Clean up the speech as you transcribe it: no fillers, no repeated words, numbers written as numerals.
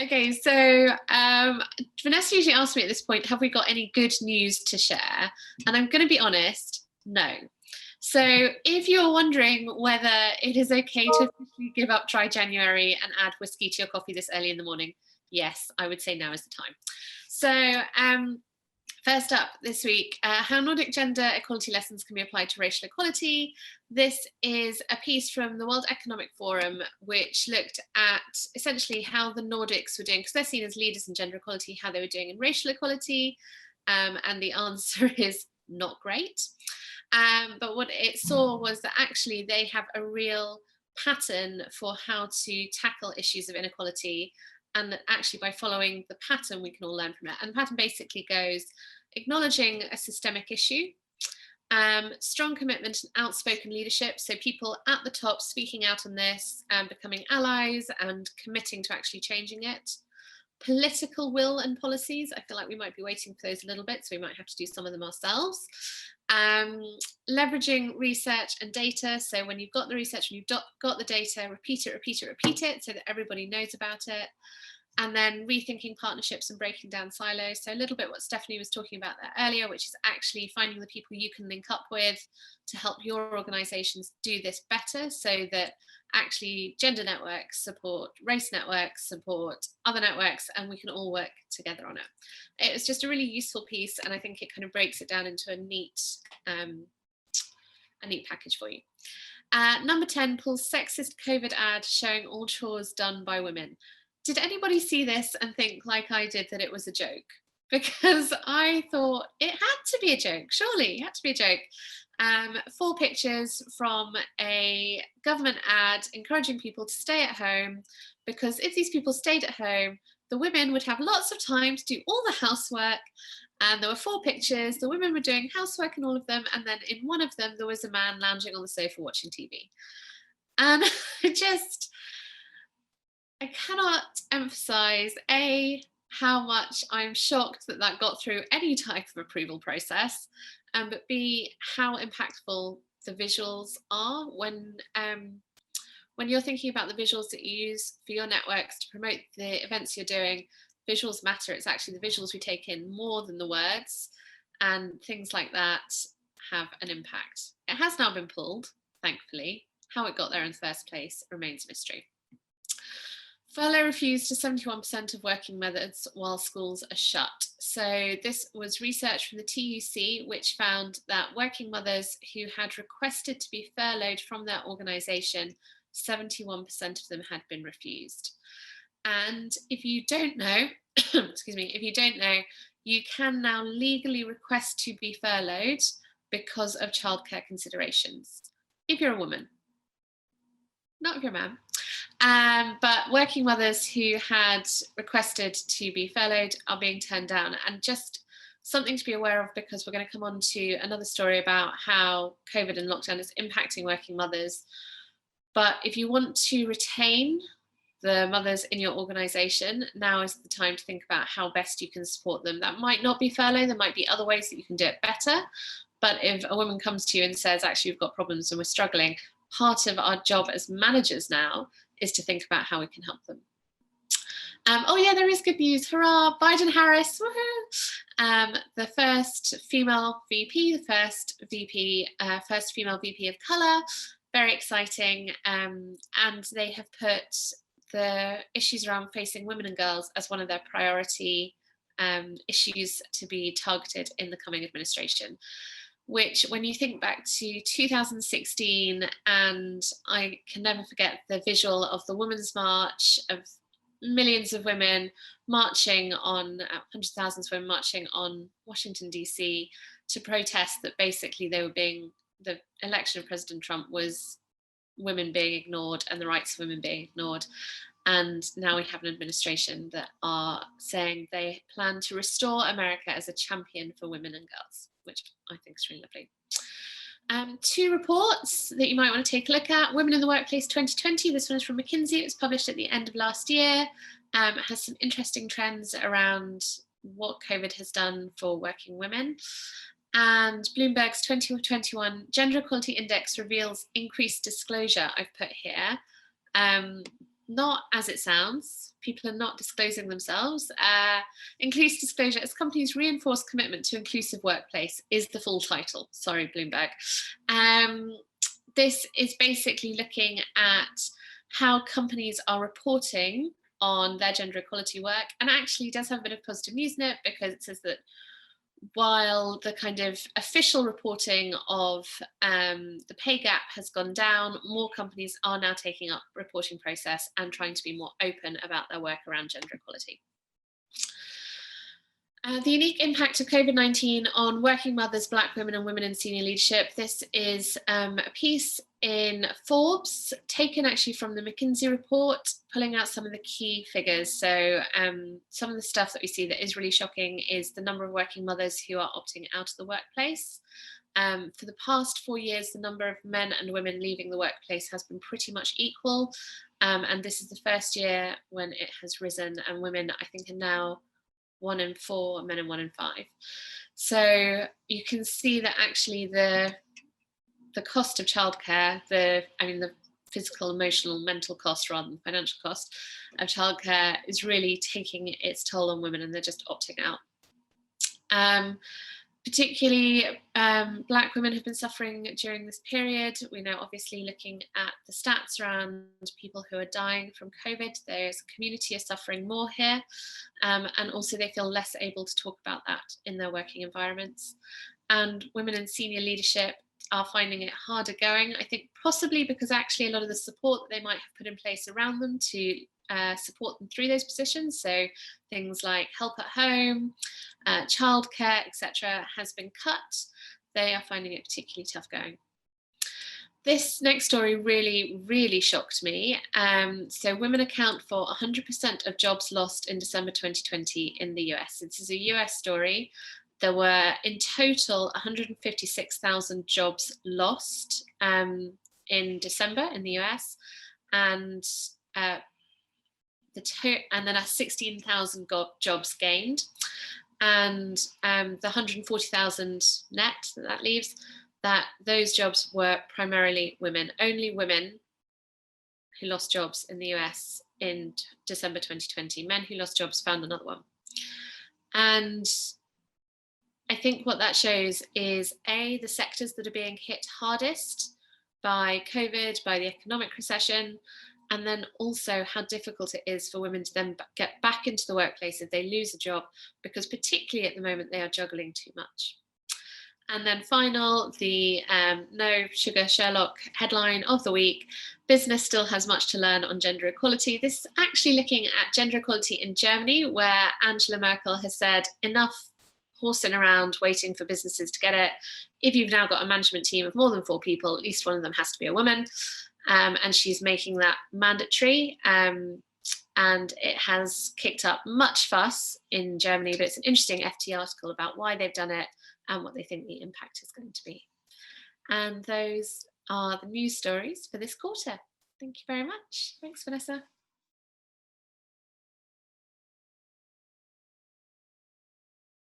Okay, so Vanessa usually asks me at this point, have we got any good news to share? And I'm going to be honest, no. So if you're wondering whether it is okay to officially give up dry January and add whiskey to your coffee this early in the morning, yes, I would say now is the time. So first up this week, how Nordic gender equality lessons can be applied to racial equality. This is a piece from the World Economic Forum, which looked at essentially how the Nordics were doing, because they're seen as leaders in gender equality, how they were doing in racial equality. And the answer is not great. But what it saw was that actually they have a real pattern for how to tackle issues of inequality, and that actually by following the pattern we can all learn from it. And the pattern basically goes acknowledging a systemic issue, strong commitment and outspoken leadership, so people at the top speaking out on this and becoming allies and committing to actually changing it. Political will and policies, I feel like we might be waiting for those a little bit, so we might have to do some of them ourselves. Leveraging research and data, so when you've got the research and you've got the data, repeat it so that everybody knows about it. And then rethinking partnerships and breaking down silos. So a little bit what Stephanie was talking about there earlier, which is actually finding the people you can link up with to help your organizations do this better, so that actually gender networks support race networks, support other networks, and we can all work together on it. It was just a really useful piece, and I think it kind of breaks it down into a neat package for you. Number 10, pulls sexist COVID ad showing all chores done by women. Did anybody see this and think, like I did, that it was a joke? Because I thought it had to be a joke, surely it had to be a joke. 4 pictures from a government ad encouraging people to stay at home, because if these people stayed at home, the women would have lots of time to do all the housework. And there were 4 pictures, the women were doing housework in all of them, and then in one of them there was a man lounging on the sofa watching TV. And I cannot emphasize how much I'm shocked that that got through any type of approval process, but B, how impactful the visuals are when you're thinking about the visuals that you use for your networks to promote the events you're doing. Visuals matter. It's actually the visuals we take in more than the words, and things like that have an impact. It has now been pulled, thankfully. How it got there in the first place remains a mystery. Furlough refused to 71% of working mothers while schools are shut. So this was research from the TUC, which found that working mothers who had requested to be furloughed from their organisation, 71% of them had been refused. And if you don't know, excuse me, if you don't know, you can now legally request to be furloughed because of childcare considerations. If you're a woman, not if you're a man. But working mothers who had requested to be furloughed are being turned down, and just something to be aware of, because we're going to come on to another story about how COVID and lockdown is impacting working mothers. But if you want to retain the mothers in your organisation, now is the time to think about how best you can support them. That might not be furlough, there might be other ways that you can do it better. But if a woman comes to you and says, actually, we've got problems and we're struggling, part of our job as managers now is to think about how we can help them. Oh yeah, there is good news. Hurrah, Biden-Harris, woohoo! The first female VP, the first female VP of colour, very exciting. And they have put the issues around facing women and girls as one of their priority issues to be targeted in the coming administration. Which, when you think back to 2016, and I can never forget the visual of the Women's March, of millions of women marching on, hundreds of thousands of women marching on Washington, DC, to protest that basically the election of President Trump was women being ignored and the rights of women being ignored. And now we have an administration that are saying they plan to restore America as a champion for women and girls, which I think is really lovely. 2 reports that you might want to take a look at. Women in the Workplace 2020, this one is from McKinsey, it was published at the end of last year. It has some interesting trends around what COVID has done for working women. And Bloomberg's 2021 Gender Equality Index reveals increased disclosure, I've put here. not as it sounds. People are not disclosing themselves. Increased disclosure as companies reinforce commitment to inclusive workplace is the full title. Sorry, Bloomberg. This is basically looking at how companies are reporting on their gender equality work, and actually does have a bit of positive news in it, because it says that while the kind of official reporting of the pay gap has gone down, more companies are now taking up reporting process and trying to be more open about their work around gender equality. The unique impact of COVID-19 on working mothers, Black women and women in senior leadership. This is a piece in Forbes, taken actually from the McKinsey report, pulling out some of the key figures. So some of the stuff that we see that is really shocking is the number of working mothers who are opting out of the workplace. For the past 4 years, the number of men and women leaving the workplace has been pretty much equal. And this is the first year when it has risen, and women, I think, are now 1 in 4, men and 1 in 5. So you can see that actually the cost of childcare, the physical, emotional, mental cost rather than financial cost of childcare is really taking its toll on women, and they're just opting out. Particularly Black women have been suffering during this period. We're now obviously looking at the stats around people who are dying from COVID. There's a community is suffering more here, and also they feel less able to talk about that in their working environments. And women in senior leadership are finding it harder going, I think possibly because actually a lot of the support that they might have put in place around them to support them through those positions, so things like help at home, childcare, etc., has been cut. They are finding it particularly tough going. This next story really, really shocked me. So women account for 100% of jobs lost in December 2020 in the US. This is a US story. There were in total 156,000 jobs lost in December in the US, and then 16,000 jobs gained, and the 140,000 net that leaves, that those jobs were primarily women. Only women who lost jobs in the US in December 2020. Men who lost jobs found another one. And I think what that shows is the sectors that are being hit hardest by COVID, by the economic recession, and then also how difficult it is for women to then get back into the workplace if they lose a job, because particularly at the moment they are juggling too much. And then final, the No Sugar Sherlock headline of the week: business still has much to learn on gender equality. This is actually looking at gender equality in Germany, where Angela Merkel has said enough horsing around waiting for businesses to get it. If you've now got a management team of more than 4 people, at least one of them has to be a woman. And she's making that mandatory. And it has kicked up much fuss in Germany, but it's an interesting FT article about why they've done it and what they think the impact is going to be. And those are the news stories for this quarter. Thank you very much. Thanks, Vanessa.